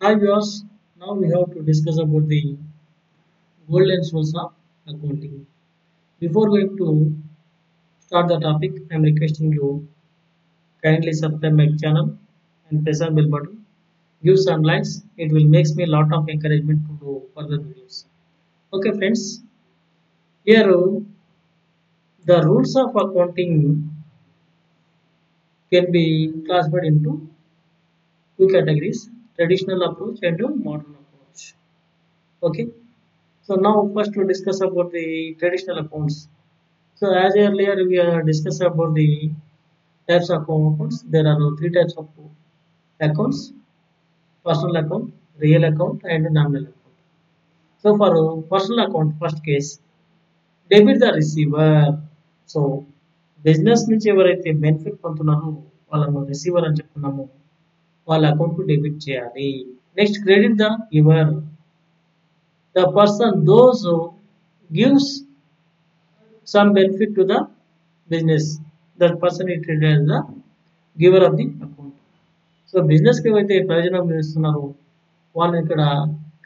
Hi viewers, now we have to discuss about the golden source of accounting. Before going to start the topic, I am requesting you kindly subscribe my channel and press on bell button. Give some likes, it will makes me a lot of encouragement to do further videos. Okay friends, here the rules of accounting can be classified into two categories, traditional approach and modern approach. Okay, so now first we discuss about the traditional accounts. So as earlier we discussed about the types of accounts, there are three types of accounts: personal account, real account, and nominal account. So for personal account, first case, debit the receiver. So business నుంచి ఎవరైతే benefit పొందుతున్నారో వాళ్ళను receiver అని చెప్తున్నాము, వాళ్ళ account కు debit చేయాలి. Next credit the giver, the person those gives some benefit to the business, that person is treated as the giver of the account. So business కి అయితే ప్రయోజనం ఇస్తున్నారు వాళ్ళని ఇక్కడ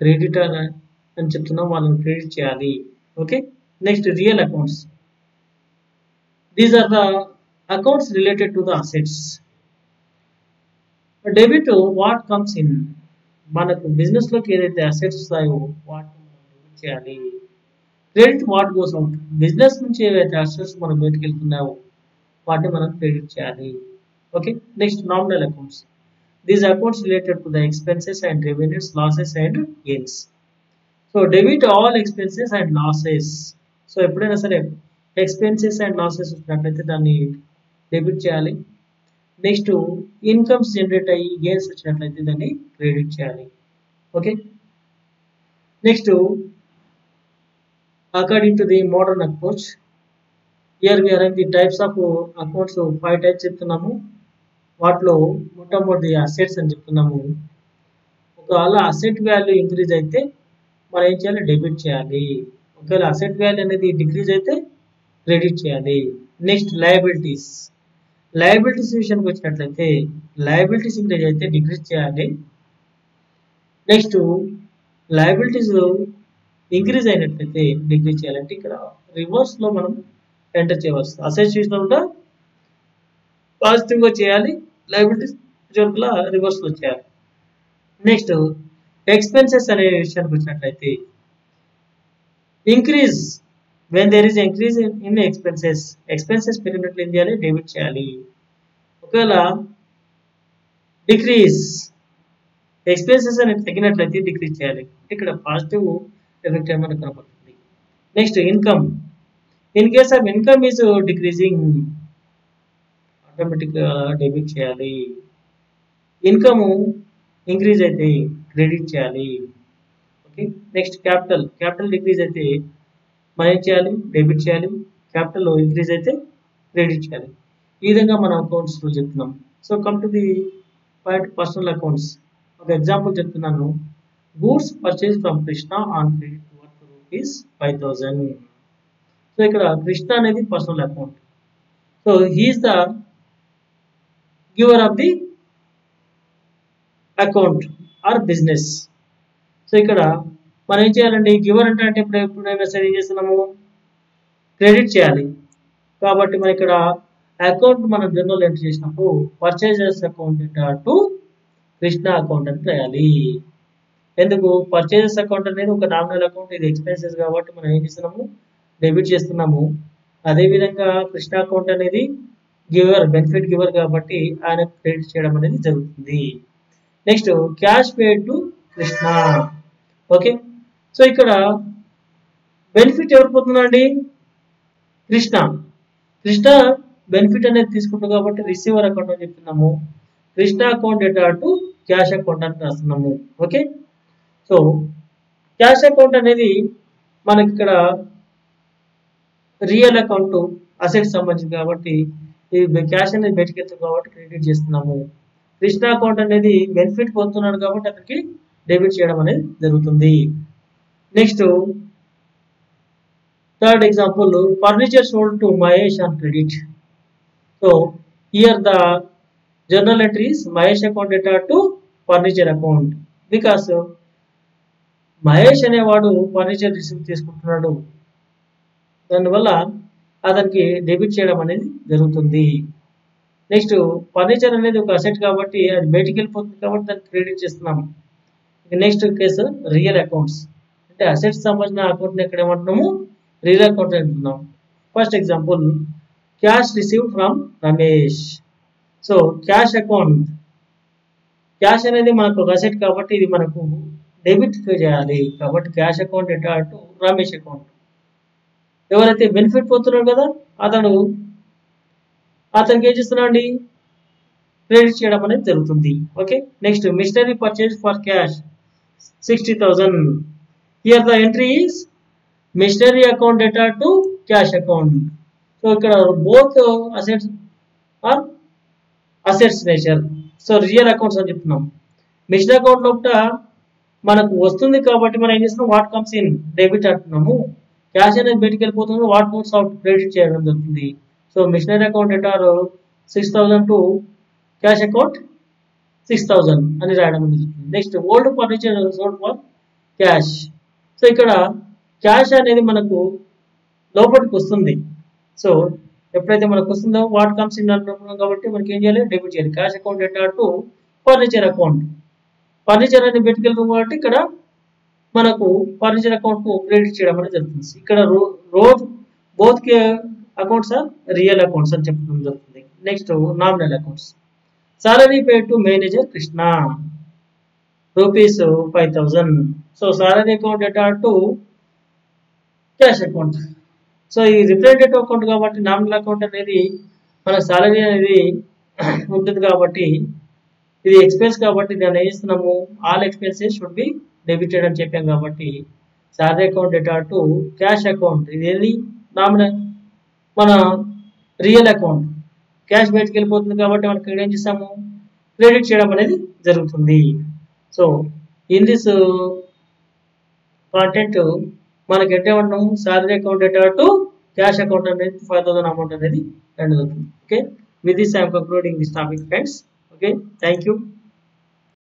క్రెడిటర్ అని చెప్తున్నాం, వాళ్ళని క్రెడిట్ చేయాలి. Okay, next real accounts. These are the accounts related to the assets. Debit what comes in, మనకు బిజినెస్ లోకి ఏదైతే అసెట్స్ వస్తాయో వాటిని డెబిట్ చేయాలి. Credit what goes out, business నుంచి ఏవైతే అసెట్స్ మనం బయటకు వెళ్తున్నాయో వాటిని మనం క్రెడిట్ చేయాలి. Okay, next nominal accounts. These accounts related to the expenses and revenues, losses and gains. So debit all expenses and losses. So ఎప్పుడైనా సరే ఎక్స్పెన్సెస్ అండ్ లాసెస్ వచ్చినట్లయితే దాన్ని డెబిట్ చేయాలి. నెక్స్ట్ ఇన్కమ్స్ జనరేట్ అయ్యి గెయిన్స్ వచ్చినట్లయితే దాన్ని credit చేయాలి. Okay, next according to the modern approach, here we are in the types of accounts. 5 types చెప్తున్నాము. వాటిలో మొట్టమొదటి అసెట్స్ అని చెప్తున్నాము. ఒకవేళ అసెట్ వాల్యూ ఇంక్రీజ్ అయితే మనం ఏం చేయాలి, డెబిట్ చేయాలి. ఒకవేళ అసెట్ వాల్యూ అనేది డిక్రీజ్ అయితే క్రెడిట్ చేయాలి. Next liabilities. లయబిలిటీస్ విషయానికి వచ్చినట్లయితే లయబిలిటీస్ ఇంక్రీజ్ అయితే డిక్రీజ్ చేయాలి. నెక్స్ట్ లయబిలిటీస్ ఇంక్రీజ్ అయినట్లయితే డిక్రీజ్ చేయాలంటే ఇక్కడ రివర్స్ లో మనం ఎంటర్ చేయవచ్చు. అసెట్స్ చూసినప్పుడు పాజిటివ్ గా చేయాలి, లయబిలిటీస్ జోరుకులా రివర్స్ లో చేయాలి. నెక్స్ట్ ఎక్స్పెన్సెస్ అనే విషయానికి వచ్చినట్లయితే increase when there is increase in expenses, expenses పెరిగినట్లు ఏం చేయాలి, డెబిట్ చేయాలి. ఒకవేళ డిక్రీజ్ ఎక్స్పెన్సెస్ అనేది తగ్గినట్లయితే డిక్రీజ్ చేయాలి. ఇక్కడ పాజిటివ్ ఎఫెక్ట్ ఏమైనా కనపడుతుంది. Next income. In case of income is decreasing automatic గా డెబిట్ చేయాలి. ఇన్కమ్ ఇంక్రీజ్ అయితే క్రెడిట్ చేయాలి. Okay, next capital. Capital decrease అయితే మనం ఏం చేయాలి, డెబిట్ చేయాలి. క్యాపిటల్ ఇంక్రీజ్ అయితే క్రెడిట్ చేయాలి. ఈ విధంగా మనం అకౌంట్స్ చెప్తున్నాం. So come to the point personal accounts. ఒక ఎగ్జాంపుల్ చెప్తున్నాను. Goods purchase from Krishna on credit worth rupees 5000. So ఇక్కడ కృష్ణ అనేది personal account. So he is the giver of the account or business. So ఇక్కడ మనం ఏం చేయాలండి, గివర్ అంటే ఎప్పుడైనా సరే ఏం చేస్తున్నాము, క్రెడిట్ చేయాలి. కాబట్టి మనం ఇక్కడ అకౌంట్ మనం జనరల్ ఎంటర్ చేసినప్పుడు purchases account to Krishna account అని రాయాలి. ఎందుకు, పర్చేజెస్ అకౌంట్ అనేది ఒక నామినల్ అకౌంట్, ఇది ఎక్స్పెన్సెస్ కాబట్టి మనం ఏం చేస్తున్నాము, డెబిట్ చేస్తున్నాము. అదేవిధంగా కృష్ణ అకౌంట్ అనేది గివర్, బెనిఫిట్ గివర్ కాబట్టి ఆయన క్రెడిట్ చేయడం అనేది జరుగుతుంది. Next cash paid to Krishna. Okay, so ఇక్కడ బెనిఫిట్ ఎవరు పోతుందండి, కృష్ణ. కృష్ణ బెనిఫిట్ అనేది తీసుకుంటాం కాబట్టి రిసీవర్ అకౌంట్ అని చెప్తున్నాము. Krishna account data to cash account అని రాస్తున్నాము. ఓకే, సో క్యాష్ అకౌంట్ అనేది మనకి ఇక్కడ రియల్ అకౌంట్ అసెట్స్ సంబంధించింది కాబట్టి క్యాష్ అనేది బయటకు వెళ్తుంది కాబట్టి క్రెడిట్ చేస్తున్నాము. కృష్ణ అకౌంట్ అనేది బెనిఫిట్ పొందుతున్నాడు కాబట్టి అతనికి డెబిట్ చేయడం అనేది జరుగుతుంది. Next third example, furniture sold to Mahesh on credit. So here the journal entry is Mahesh account data to furniture account. Because Mahesh అనేవాడు ఫర్నిచర్ రిసీవ్ తీసుకుంటున్నాడు, దానివల్ల అతనికి డెబిట్ చేయడం అనేది జరుగుతుంది. నెక్స్ట్ ఫర్నిచర్ అనేది ఒక అసెట్ కాబట్టి అది బయటికి వెళ్ళిపోతుంది కాబట్టి దాన్ని క్రెడిట్ చేస్తున్నాం. నెక్స్ట్ కేసు రియల్ అకౌంట్స్, అంటే అసెట్స్ సంబంధించిన అకౌంట్ని ఎక్కడ ఏమంటున్నాము, రియల్ అకౌంట్ అంటున్నాం. First example, cash received from Ramesh. So cash account, cash అనేది మనకు ఒక అసెట్ కాబట్టి ఇది మనకు డెబిట్ చేయాలి కాబట్టి cash account to Ramesh account. ఎవరైతే బెనిఫిట్ పొందుతున్నాడు కదా అతనికి ఏం చేస్తున్నాడు అండి, క్రెడిట్ చేయడం అనేది జరుగుతుంది. Okay, next machinery purchase for cash 60,000. Here the entry is machinery account data to cash account. So ఇక్కడ both assets are assets nature. So real accounts అని చెప్తున్నాం. మిషన్ అకౌంట్ లోపల మనకు వస్తుంది కాబట్టి మనం ఏం చేస్తున్నాం, వాట్ కమ్స్ ఇన్ డెబిట్ అంటున్నాము. క్యాష్ అనేది బయటికి వెళ్ళిపోతుంది, వాట్ గోస్ అవుట్ క్రెడిట్ చేయడం జరుగుతుంది. సో మిషనరీ అకౌంట్ డేటా 6,000 టు క్యాష్ అకౌంట్ 6,000 అని రాయడం జరుగుతుంది. Next old furniture sold for cash. So ఇక్కడ క్యాష్ అనేది మనకు లోపలికి వస్తుంది. సో ఎప్పుడైతే మనకు వస్తుందో వాట్ కమ్స్ ఇన్ అంటున్నాం కాబట్టి మనకి ఏం చేయాలి, డెబిట్ చేయాలి. Cash account data to furniture account. Furniture అనేది బయటికి వెళ్తుంది కాబట్టి ఇక్కడ మనకు ఫర్నిచర్ అకౌంట్ కు క్రెడిట్ చేయడం అనేది జరుగుతుంది. ఇక్కడ both accounts are real accounts అని చెప్పడం జరుగుతుంది. Next nominal accounts. Salary paid to manager Krishna ₹5,000. So salary account data to cash account. So ఈ రిప్రజెంటేటివ్ అకౌంట్ కాబట్టి నామినల్ అకౌంట్ అనేది మన సాలరీ అనేది ఉంటుంది కాబట్టి ఇది ఎక్స్పెన్స్ కాబట్టి దాన్ని ఏం చేస్తున్నాము, all expenses should be debited అని చెప్పాం కాబట్టి salary account data to cash account. ఇది ఏది, నామినల్ మన రియల్ అకౌంట్. క్యాష్ బయటకు వెళ్ళిపోతుంది కాబట్టి మనకి ఏం చేస్తాము, క్రెడిట్ చేయడం అనేది జరుగుతుంది. సో ఇన్ దిస్ కాంటెంట్ మనకి ఎట్టేమంటాము, salary account data to cash account అనేది 5,000 అమౌంట్ అనేది రెండు అవుతుంది. Okay, with this I'm concluding this topic friends. Okay, thank you.